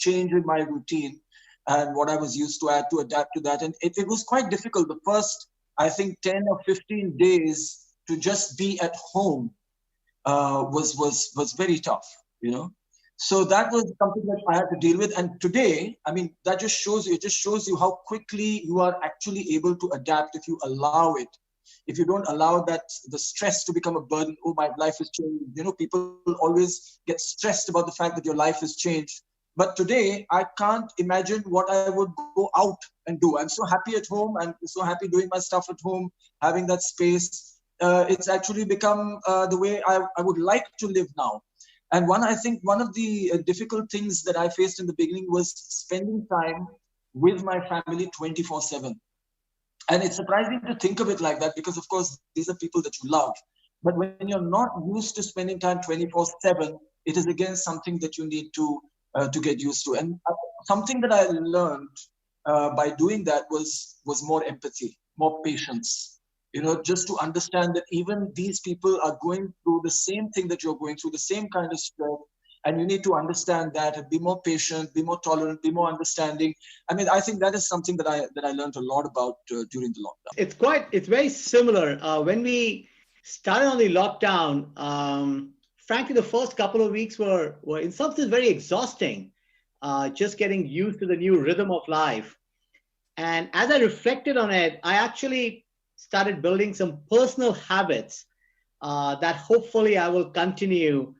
change in my routine and what I was used to. I had to adapt to that. And it was quite difficult. The first, I think, 10 or 15 days to just be at home was very tough, you know. So that was something that I had to deal with. And today, I mean, that just shows you, it just shows you how quickly you are actually able to adapt if you allow it. If you don't allow that, the stress to become a burden, oh, my life has changed. You know, people always get stressed about the fact that your life has changed. But today, I can't imagine what I would go out and do. I'm so happy at home. I'm so happy doing my stuff at home, having that space. It's actually become the way I would like to live now. And I think one of the difficult things that I faced in the beginning was spending time with my family 24/7. And it's surprising to think of it like that because, of course, these are people that you love. But when you're not used to spending time 24/7, it is again something that you need to get used to. And something that I learned by doing that was more empathy, more patience. You know, just to understand that even these people are going through the same thing that you're going through, the same kind of stress. And you need to understand that and be more patient, be more tolerant, be more understanding. I mean, I think that is something that I learned a lot about during the lockdown. It's very similar. When we started on the lockdown, frankly, the first couple of weeks were in some sense very exhausting, just getting used to the new rhythm of life. And as I reflected on it, I actually started building some personal habits that hopefully I will continue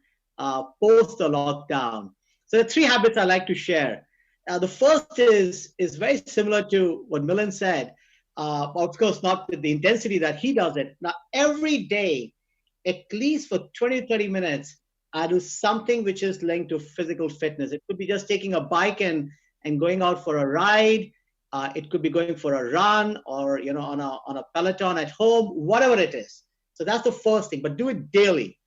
post the lockdown. So there are three habits I like to share. The first is very similar to what Milind said. Of course, not with the intensity that he does it. Now, every day, at least for 20, 30 minutes, I do something which is linked to physical fitness. It could be just taking a bike and going out for a ride. It could be going for a run or, you know, on a Peloton at home, whatever it is. So that's the first thing, but do it daily.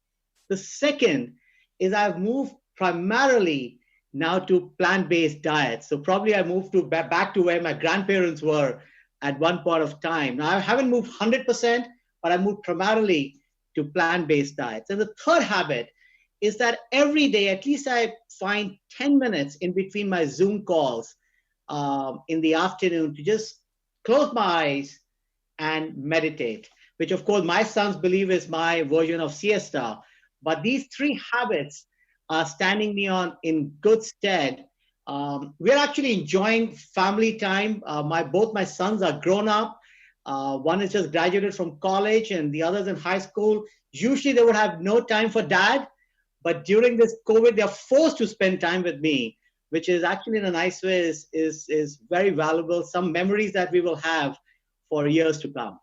The second is I've moved primarily now to plant-based diets. So probably I moved to back to where my grandparents were at one point of time. Now I haven't moved 100%, but I moved primarily to plant-based diets. And the third habit is that every day, at least I find 10 minutes in between my Zoom calls in the afternoon to just close my eyes and meditate, which of course my sons believe is my version of siesta. But these three habits are standing me in good stead. We're actually enjoying family time. Both my sons are grown up. One is just graduated from college and the other's in high school. Usually they would have no time for dad, but during this COVID, they're forced to spend time with me, which is actually in a nice way is very valuable. Some memories that we will have for years to come.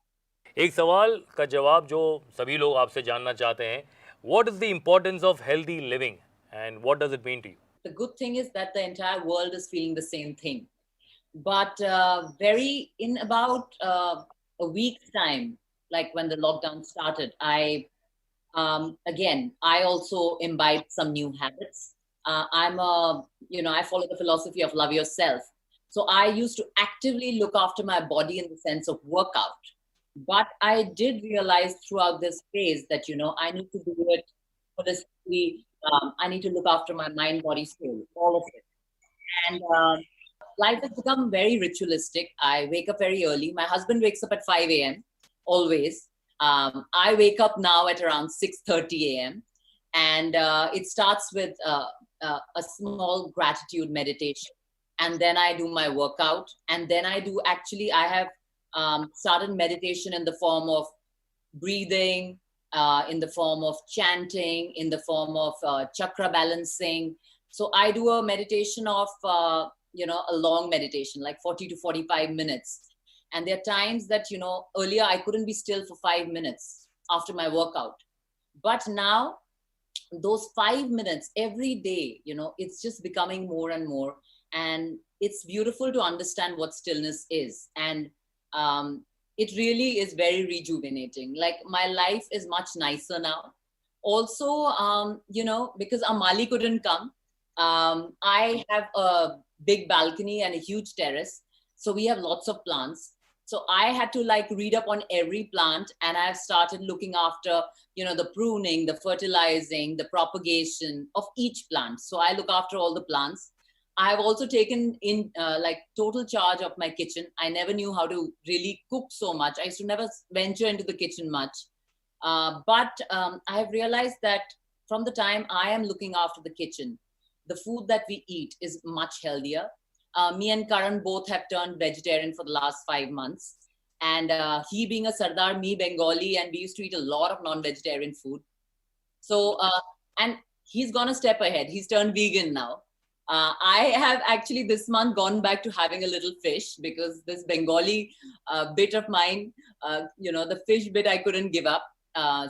एक सवाल का जवाब जो सभी लोग आपसे जानना चाहते हैं, what is the importance of healthy living and what does it mean to you? The good thing is that the entire world is feeling the same thing. But in about a week's time, like when the lockdown started, I also imbibed some new habits. I follow the philosophy of love yourself. So I used to actively look after my body in the sense of workout. But I did realize throughout this phase that, I need to do it holistically. I need to look after my mind, body, soul, all of it. And life has become very ritualistic. I wake up very early. My husband wakes up at 5 a.m. always. I wake up now at around 6:30 a.m. And it starts with a small gratitude meditation. And then I do my workout. And then I have started meditation in the form of breathing, in the form of chanting, in the form of chakra balancing. So I do a meditation of, a long meditation, like 40 to 45 minutes. And there are times that, earlier I couldn't be still for 5 minutes after my workout. But now those 5 minutes every day, it's just becoming more and more. And it's beautiful to understand what stillness is. And it really is very rejuvenating. Like my life is much nicer now. Also, because Amali couldn't come, I have a big balcony and a huge terrace. So we have lots of plants. So I had to read up on every plant, and I've started looking after, the pruning, the fertilizing, the propagation of each plant. So I look after all the plants. I've also taken in like total charge of my kitchen. I never knew how to really cook so much. I used to never venture into the kitchen much. But I have realized that from the time I am looking after the kitchen, the food that we eat is much healthier. Me and Karan both have turned vegetarian for the last 5 months. And he being a Sardar, me Bengali, and we used to eat a lot of non-vegetarian food. So, and he's gone a step ahead. He's turned vegan now. I have actually this month gone back to having a little fish because this Bengali bit of mine, the fish bit I couldn't give up.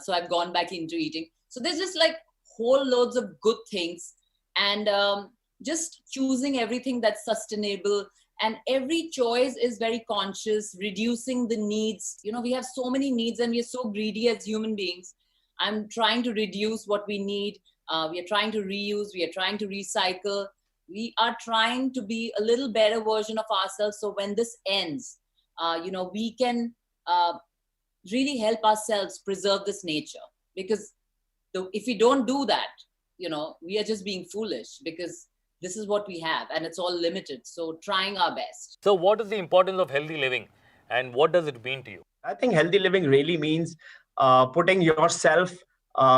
So I've gone back into eating. So there's just like whole loads of good things, and just choosing everything that's sustainable. And every choice is very conscious, reducing the needs. We have so many needs and we are so greedy as human beings. I'm trying to reduce what we need. We are trying to reuse. We are trying to recycle. We are trying to be a little better version of ourselves. So when this ends, we can really help ourselves preserve this nature. Because if we don't do that, we are just being foolish, because this is what we have and it's all limited. So trying our best. So what is the importance of healthy living and what does it mean to you? I think healthy living really means putting yourself,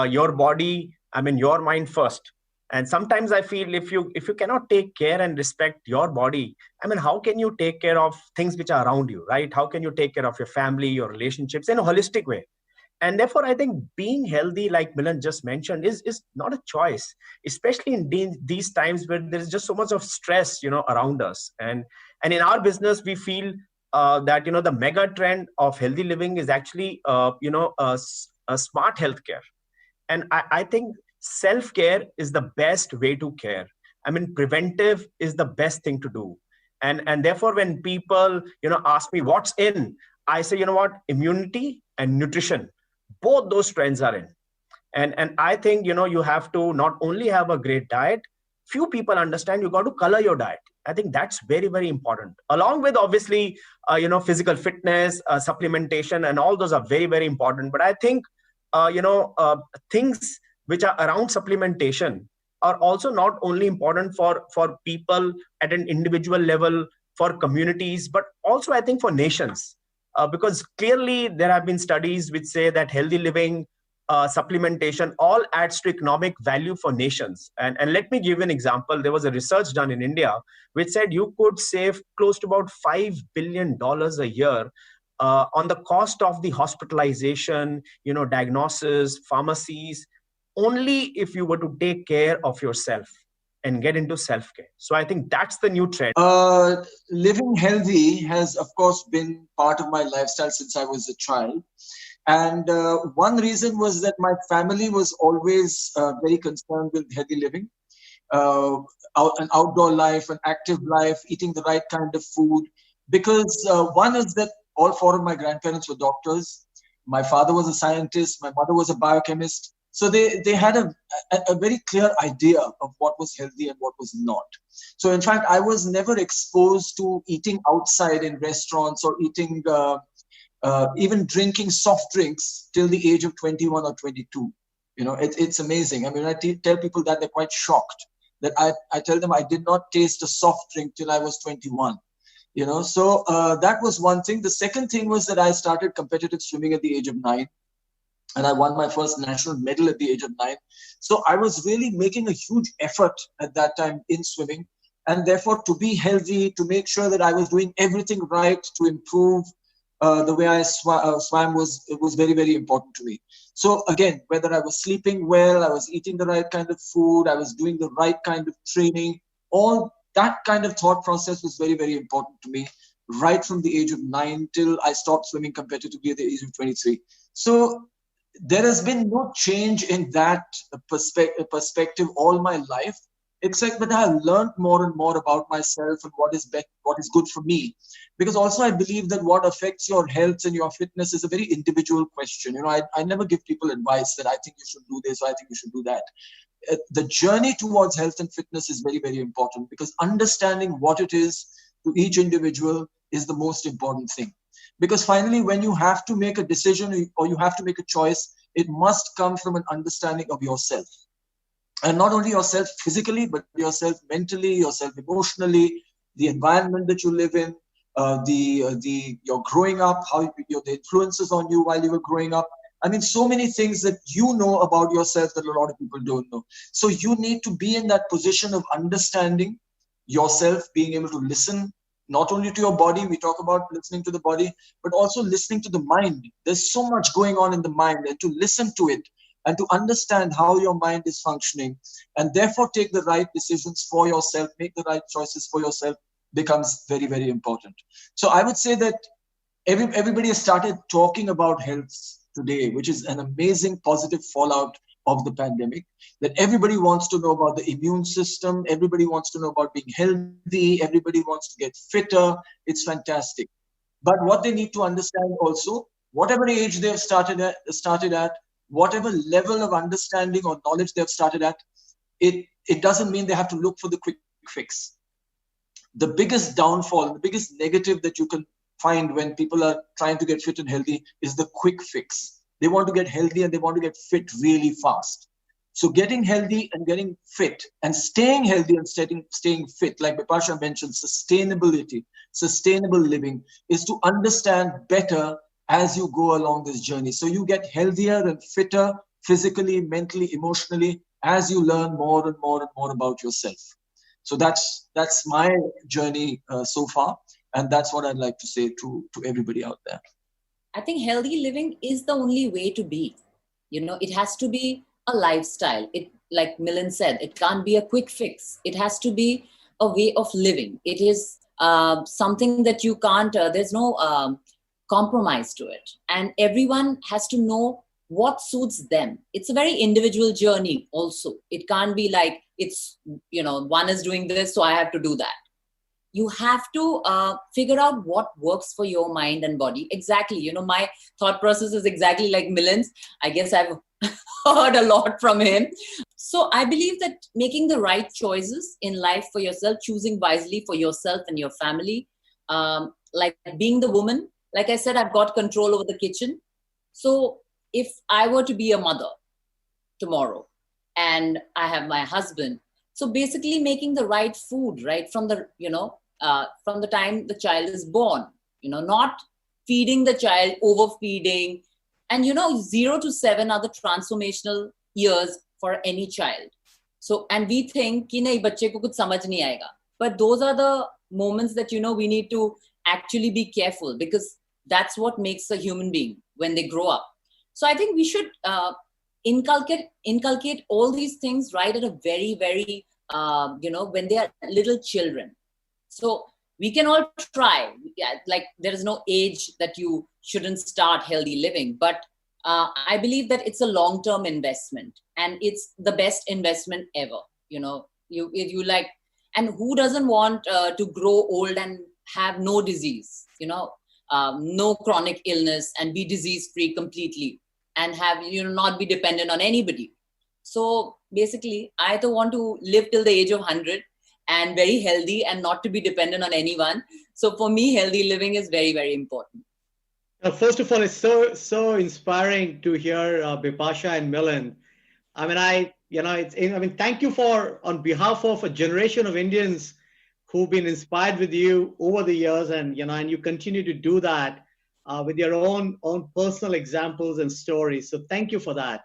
your body, your mind first. And sometimes I feel if you cannot take care and respect your body, how can you take care of things which are around you, right? How can you take care of your family, your relationships in a holistic way? And therefore, I think being healthy, like Milind just mentioned, is not a choice, especially in these times where there's just so much of stress, around us. And in our business, we feel that, the mega trend of healthy living is actually, a smart healthcare. And I think self-care is the best way to care. Preventive is the best thing to do. And therefore, when people, ask me what's in, I say, immunity and nutrition. Both those trends are in. And I think, you have to not only have a great diet, few people understand you got to color your diet. I think that's very, very important. Along with obviously, physical fitness, supplementation, and all those are very, very important. But I think, things which are around supplementation are also not only important for people at an individual level, for communities, but also I think for nations. Because clearly there have been studies which say that healthy living, supplementation, all adds to economic value for nations. And let me give you an example. There was a research done in India which said you could save close to about $5 billion a year on the cost of the hospitalization, diagnosis, pharmacies, only if you were to take care of yourself and get into self-care. So I think that's the new trend. Living healthy has, of course, been part of my lifestyle since I was a child. And one reason was that my family was always very concerned with healthy living, an outdoor life, an active life, eating the right kind of food. Because one is that all four of my grandparents were doctors. My father was a scientist. My mother was a biochemist. So they had a very clear idea of what was healthy and what was not. So in fact, I was never exposed to eating outside in restaurants or eating, even drinking soft drinks till the age of 21 or 22. It's amazing. When I tell people that, they're quite shocked that I tell them I did not taste a soft drink till I was 21. So that was one thing. The second thing was that I started competitive swimming at the age of 9. And I won my first national medal at the age of 9. So I was really making a huge effort at that time in swimming. And therefore, to be healthy, to make sure that I was doing everything right to improve the way I swam was very, very important to me. So again, whether I was sleeping well, I was eating the right kind of food, I was doing the right kind of training, all that kind of thought process was very, very important to me, right from the age of 9 till I stopped swimming competitively at the age of 23. So there has been no change in that perspective all my life, except that I have learned more and more about myself and what is good for me. Because also I believe that what affects your health and your fitness is a very individual question. I never give people advice that I think you should do this or I think you should do that. The journey towards health and fitness is very, very important, because understanding what it is to each individual is the most important thing. Because finally, when you have to make a decision or you have to make a choice, it must come from an understanding of yourself. And not only yourself physically, but yourself mentally, yourself emotionally, the environment that you live in, your growing up, how the influences on you while you were growing up. I mean, so many things that you know about yourself that a lot of people don't know. So you need to be in that position of understanding yourself, being able to listen not only to your body, we talk about listening to the body, but also listening to the mind. There's so much going on in the mind, and to listen to it and to understand how your mind is functioning, and therefore take the right decisions for yourself, make the right choices for yourself, becomes very, very important. So I would say that everybody has started talking about health today, which is an amazing positive fallout of the pandemic, that everybody wants to know about the immune system, everybody wants to know about being healthy, everybody wants to get fitter. It's fantastic. But what they need to understand also, whatever age they've started at, whatever level of understanding or knowledge they've started at, it doesn't mean they have to look for the quick fix. The biggest downfall, the biggest negative that you can find when people are trying to get fit and healthy is the quick fix. They want to get healthy and they want to get fit really fast. So getting healthy and getting fit and staying healthy and staying fit, like Bipasa mentioned, sustainability, sustainable living, is to understand better as you go along this journey. So you get healthier and fitter physically, mentally, emotionally, as you learn more and more and more about yourself. So that's my journey so far. And that's what I'd like to say to everybody out there. I think healthy living is the only way to be. It has to be a lifestyle. It, like Milind said, it can't be a quick fix. It has to be a way of living. It is something that you can't, there's no compromise to it. And everyone has to know what suits them. It's a very individual journey also. It can't be like, it's, one is doing this, so I have to do that. You have to figure out what works for your mind and body. Exactly. My thought process is exactly like Milind's. I guess I've heard a lot from him. So I believe that making the right choices in life for yourself, choosing wisely for yourself and your family, like being the woman, like I said, I've got control over the kitchen. So if I were to be a mother tomorrow and I have my husband, so basically making the right food, right from the, from the time the child is born, not feeding the child, overfeeding. And, 0 to 7 are the transformational years for any child. So, and we think, ki nahi, bacche ko kuch samajh nahi aayega. But those are the moments that, we need to actually be careful, because that's what makes a human being when they grow up. So I think we should inculcate all these things right at a very, very, when they are little children. So we can all try. Like there is no age that you shouldn't start healthy living, but I believe that it's a long-term investment, and it's the best investment ever. You like, and who doesn't want to grow old and have no disease, no chronic illness, and be disease-free completely, and have, not be dependent on anybody. So basically, I don't want to live till the age of 100 and very healthy and not to be dependent on anyone. So for me, healthy living is very, very important. First of all, it's so inspiring to hear Bipasa and Milind. I mean, thank you on behalf of a generation of Indians who've been inspired with you over the years, and and you continue to do that with your own personal examples and stories. So thank you for that.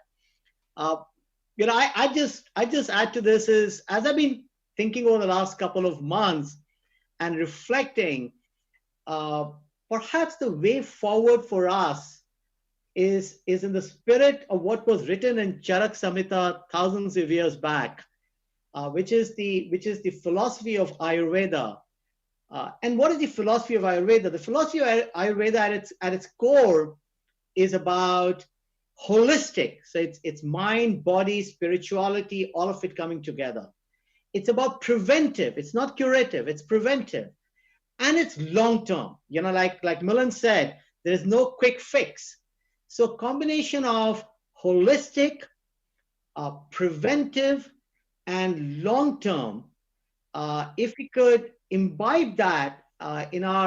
I just add to this is, as I've been thinking over the last couple of months and reflecting, perhaps the way forward for us is in the spirit of what was written in Charak Samhita thousands of years back, which is the philosophy of Ayurveda. And what is the philosophy of Ayurveda? The philosophy of Ayurveda at its core is about holistic. So it's mind, body, spirituality, all of it coming together. It's about preventive. It's not curative, it's preventive. And it's long-term. Like Milind said, there is no quick fix. So combination of holistic, preventive, and long-term, if we could imbibe that in our